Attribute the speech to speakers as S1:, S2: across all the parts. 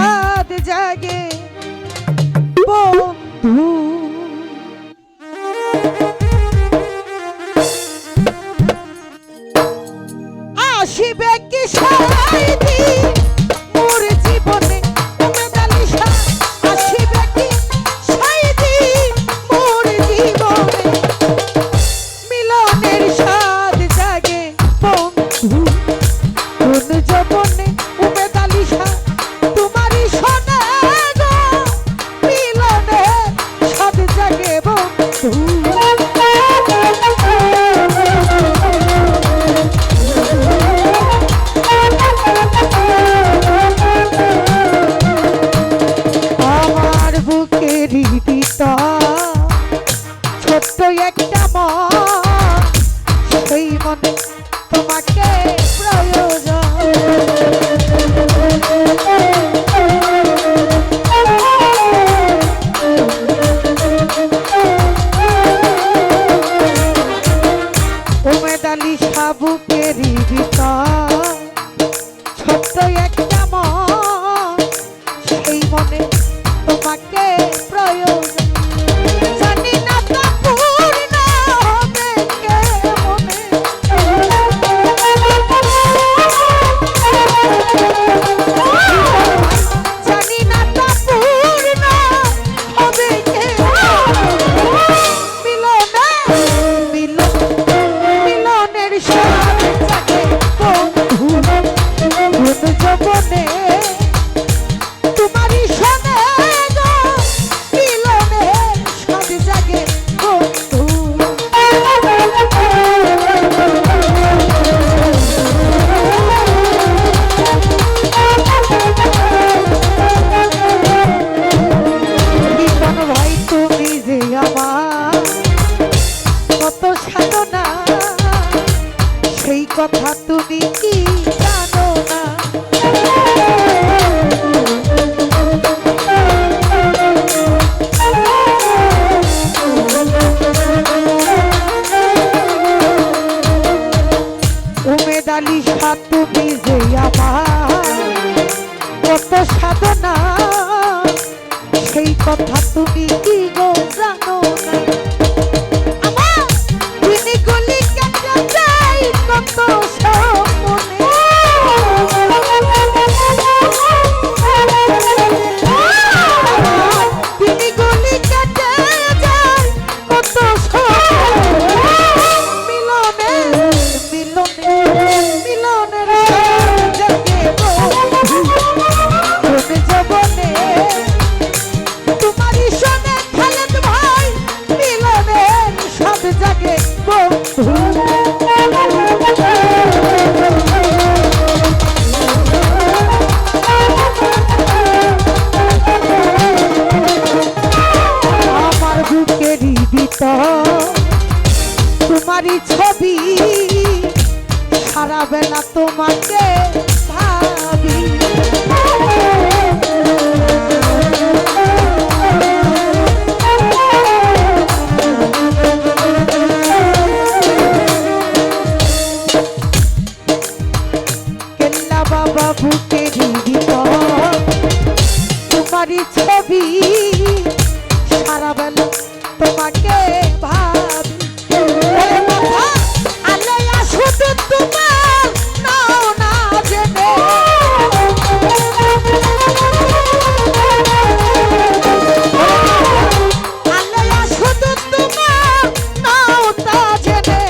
S1: সাদ জাগে বন্ধু। আসিবে কি সাইদি মোর জীবনে উমেদ আলী শাহ, আসিবে কি সাইদি মোর জীবনে, মিলনের সাদ জাগে বন্ধু। কোন যৌবনে উমেদ আলী শাহ তোমারই শোনে গো, মিলনের সাদ জাগে বন্ধু। ছোট্ট একটা মন, সেই মনে তোমাকে প্রয়োজন। উমেদ আলী শাহ বুকেরই ভিতর ছোট্ট একটা মন, সেই মনে তোমাকে প্রয়োজন। জানি না তা পূর্ণ হবে কেমনে, জানি না তা পূর্ণ হবে মিলনের সাথ জাগে বন্ধু। কোন যৌবনে তোমারই শোনে গো, মিলনের সাথ জাগে বন্ধু। জীবন ভাই তুমি যে আমার কত সাধনা, সেই কথা তুমি কি জানো না। উমেদ আলী শাহ তুমি যে আমার কত সাধনা, সেই কথা তুমি কি গো জানো না। আমার তিনি গলি কেটে যাই কত স্বপ্নে, তিনি গলি কেটে যাই কত স্বপ্নে, মিলনের সাথ জাগে বন্ধু। কোন যৌবনে তোমারই শোনে খালেদ ভাই, মিলনের সাথ জাগে বন্ধু। আমার বুকেরই ভিতর তোমারই ছবি, সারা বেলা তোমাকে ভাবি। কেল্লা বাবা বুকেরই ভিতর তোমারই ছবি, সারা বেলা তোমাকে ভাবি। আলেয়া শুধু তোমার নাও না জেনে, আলেয়া শুধু তোমার নাও তা জেনে,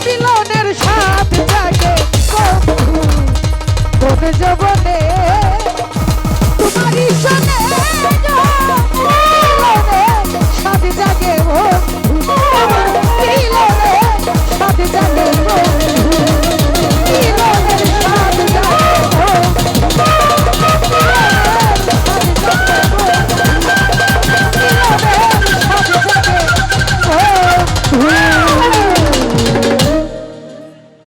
S1: মিলনের সাথ জাগে বন্ধু। কোন যৌবনে